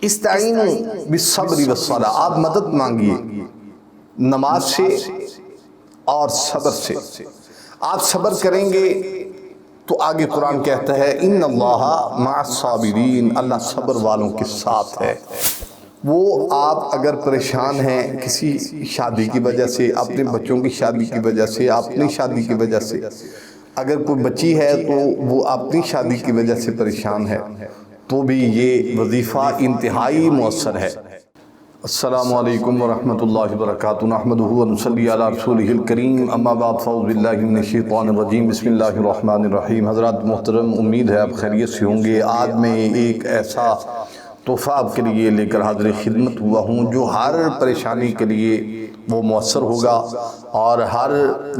استعینوا بالصبر والصلاۃ، آپ مدد مانگیے نماز سے اور صبر سے۔ آپ صبر کریں گے تو آگے قرآن کہتا ہے ان اللہ مع الصابرین، اللہ صبر والوں کے ساتھ ہے۔ وہ آپ اگر پریشان ہیں کسی شادی کی وجہ سے، اپنے بچوں کی شادی کی وجہ سے، اپنی شادی کی وجہ سے، اگر کوئی بچی ہے تو وہ اپنی شادی کی وجہ سے پریشان ہے، تو بھی یہ وظیفہ انتہائی مؤثر ہے۔ السلام علیکم ورحمۃ اللہ وبرکاتہ، نحمدہ ونصلی علی رسولہ الکریم، اما بعد فاعوذ باللہ من الشیطان الرجیم، بسم اللہ الرحمن الرحیم۔ حضرات محترم، امید ہے آپ خیریت سے ہوں گے۔ آج میں ایک ایسا تحفہ آپ کے لیے لے کر حاضر خدمت ہوا ہوں جو ہر پریشانی کے لیے وہ مؤثر ہوگا، اور ہر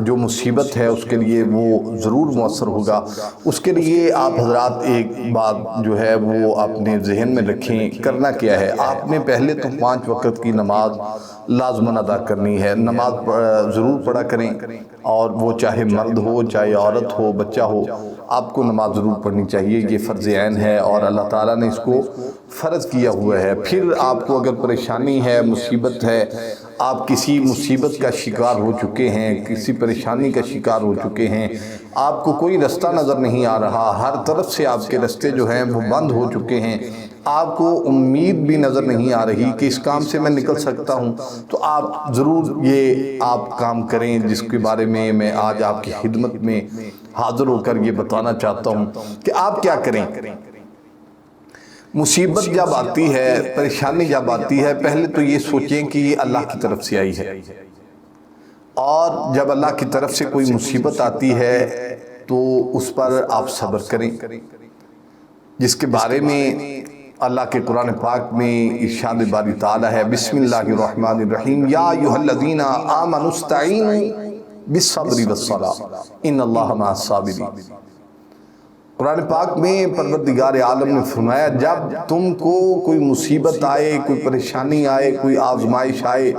جو مصیبت ہے اس کے لیے وہ ضرور مؤثر ہوگا۔ اس کے لیے آپ حضرات ایک بات جو ہے وہ اپنے ذہن میں رکھیں، کرنا کیا ہے؟ آپ نے پہلے تو 5 وقت کی نماز لازماً ادا کرنی ہے۔ نماز ضرور پڑھا کریں، اور وہ چاہے مرد ہو، چاہے عورت ہو، بچہ ہو، آپ کو نماز ضرور پڑھنی چاہیے۔ یہ فرض عین ہے اور اللہ تعالیٰ نے اس کو فرض کیا ہوا ہے۔ پھر آپ کو اگر پریشانی ہے، مصیبت ہے، آپ کسی مصیبت کا شکار ہو چکے ہیں، کسی پریشانی کا شکار ہو چکے ہیں، آپ کو کوئی رستہ نظر نہیں آ رہا، ہر طرف سے آپ کے رستے جو ہیں وہ بند ہو چکے ہیں، آپ کو امید بھی نظر نہیں آ رہی کہ اس کام سے میں نکل سکتا ہوں، تو آپ ضرور یہ آپ کام کریں جس کے بارے میں میں آج آپ کی خدمت میں حاضر ہو کر یہ بتانا چاہتا ہوں کہ آپ کیا کریں۔ مصیبت جب آتی ہے، پریشانی جب آتی ہے، پہلے تو یہ سوچیں کہ یہ اللہ کی طرف سے آئی ہے، اور جب اللہ کی طرف سے کوئی مصیبت آتی ہے تو اس پر آپ صبر کریں، جس کے بارے میں اللہ کے قرآن پاک میں ارشاد باری تعالیٰ ہے، بسم اللہ الرحمن الرحیم، یا ایھا الذین آمنوا استعینوا بالصبر والصلاۃ ان اللہ مع الصابرین۔ قرآن پاک میں پروردگار عالم نے فرمایا جب تم کو کوئی مصیبت آئے، کوئی پریشانی آئے، کوئی آزمائش آئے،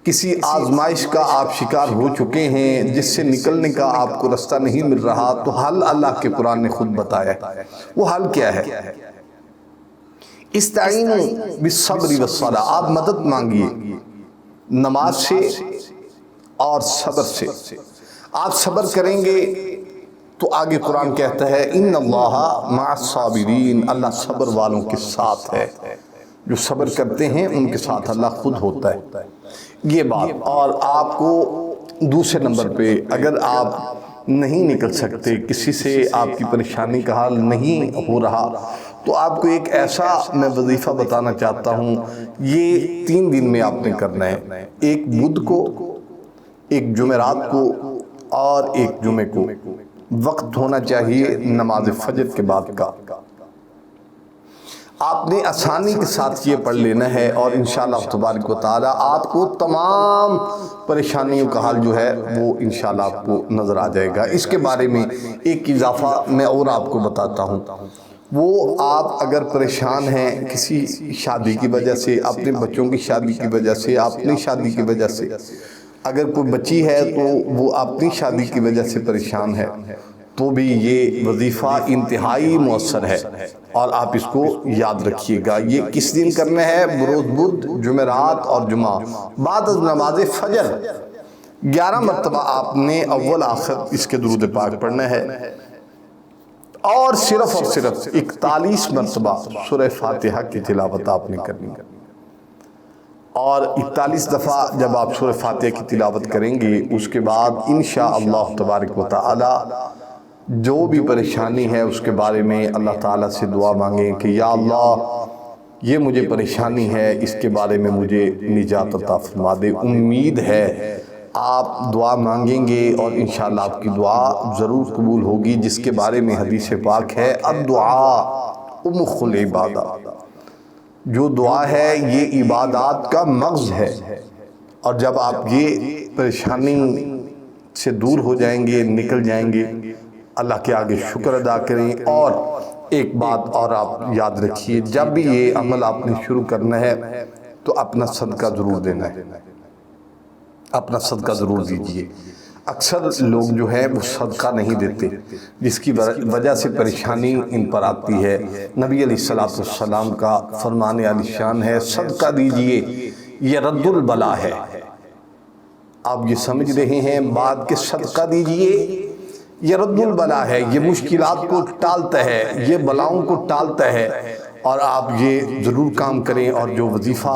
کسی آزمائش کا آپ شکار ہو چکے ہیں جس سے نکلنے کا آپ کو رستہ نہیں مل رہا، تو حل اللہ کے قرآن نے خود بتایا ہے۔ وہ حل کیا ہے؟ استعینوا بالصبر والصلاۃ، آپ مدد مانگیے نماز سے اور صبر سے۔ آپ صبر کریں گے تو آگے قرآن کہتا ہے ان اللہ مع الصابرین، اللہ صبر والوں کے ساتھ ہے۔ جو صبر کرتے ہیں ان کے ساتھ اللہ خود ہوتا ہے۔ یہ بات، اور آپ کو دوسرے نمبر پہ اگر آپ نہیں نکل سکتے، کسی سے آپ کی پریشانی کا حل نہیں ہو رہا، تو آپ کو ایک ایسا میں وظیفہ بتانا چاہتا ہوں۔ یہ 3 دن میں آپ نے کرنا ہے، ایک بدھ کو، ایک جمعرات کو، اور ایک جمعے کو۔ وقت ہونا چاہیے نماز فجر کے بعد کا۔ آپ نے آسانی کے ساتھ یہ پڑھ لینا ہے، اور انشاءاللہ تبارک و تعالی آپ کو تمام پریشانیوں کا حل جو ہے وہ انشاءاللہ آپ کو نظر آ جائے گا۔ اس کے بارے میں ایک اضافہ میں اور آپ کو بتاتا ہوں۔ وہ آپ اگر پریشان ہیں کسی شادی کی وجہ سے، اپنے بچوں کی شادی کی وجہ سے، اپنی شادی کی وجہ سے، اگر کوئی بچی ہے تو وہ اپنی شادی کی وجہ سے پریشان ہے، تو بھی یہ وظیفہ انتہائی مؤثر ہے، اور آپ اس کو یاد رکھیے گا۔ یہ کس دن کرنا ہے؟ بروز بدھ، جمعرات اور جمعہ، بعد از نماز فجر 11 مرتبہ آپ نے اول آخر اس کے درود پاک پڑھنا ہے، اور صرف 41 مرتبہ سورہ فاتحہ کی تلاوت آپ نے کرنی ہے۔ اور 41 دفعہ جب آپ سورہ فاتحہ کی تلاوت کریں گے، اس کے بعد انشاءاللہ تبارک و تعالی جو بھی پریشانی ہے اس کے بارے میں اللہ تعالیٰ سے دعا مانگیں کہ یا اللہ یہ مجھے پریشانی ہے، اس کے بارے میں مجھے نجات عطا فرما دے۔ امید ہے آپ دعا مانگیں گے اور انشاءاللہ آپ کی دعا ضرور قبول ہوگی، جس کے بارے میں حدیث پاک ہے الدعاء ام العبادہ، جو دعا ہے یہ عبادات کا مغز ہے۔ اور جب آپ یہ پریشانی سے دور ہو جائیں گے، نکل جائیں گے، اللہ کے آگے شکر ادا کریں۔ اور ایک بات اور آپ یاد رکھیے، جب بھی یہ عمل آپ نے شروع کرنا ہے تو اپنا صدقہ ضرور دینا ہے، اپنا صدقہ ضرور دیجئے۔ اکثر لوگ جو ہے وہ صدقہ نہیں دیتے، جس کی وجہ سے پریشانی ان پر آتی ہے۔ نبی علیہ السلام کا فرمان عالی شان ہے، صدقہ دیجئے یہ رد البلا ہے۔ آپ یہ سمجھ رہے ہیں بات کہ صدقہ دیجئے یہ رد البلا ہے، یہ مشکلات کو ٹالتا ہے، یہ بلاؤں کو ٹالتا ہے، اور آپ یہ ضرور کام کریں، اور جو وظیفہ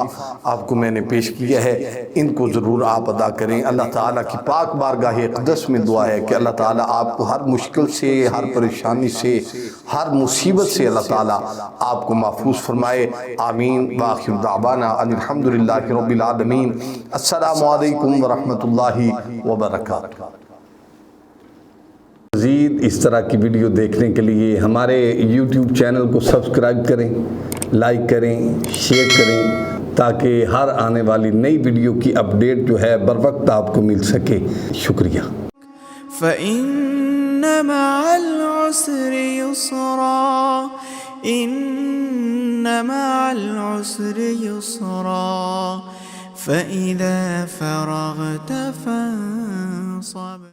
آپ کو میں نے پیش کیا ہے ان کو ضرور آپ ادا کریں۔ اللہ تعالیٰ کی پاک بارگاہ اقدس میں دعا ہے کہ اللہ تعالیٰ آپ کو ہر مشکل سے، ہر پریشانی سے، ہر مصیبت سے اللہ تعالیٰ آپ کو محفوظ فرمائے۔ آمین۔ وآخر دعوانا ان الحمدللہ رب العالمین۔ السلام علیکم ورحمۃ اللہ وبرکاتہ۔ مزید اس طرح کی ویڈیو دیکھنے کے لیے ہمارے یوٹیوب چینل کو سبسکرائب کریں، لائک کریں، شیئر کریں، تاکہ ہر آنے والی نئی ویڈیو کی اپڈیٹ جو ہے بر وقت آپ کو مل سکے۔ شکریہ۔ فَإِنَّ مَعَ الْعُسْرِ يُسْرًا إِنَّ مَعَ الْعُسْرِ يُسْرًا فَإِذَا فَرَغْتَ فَانصَبْ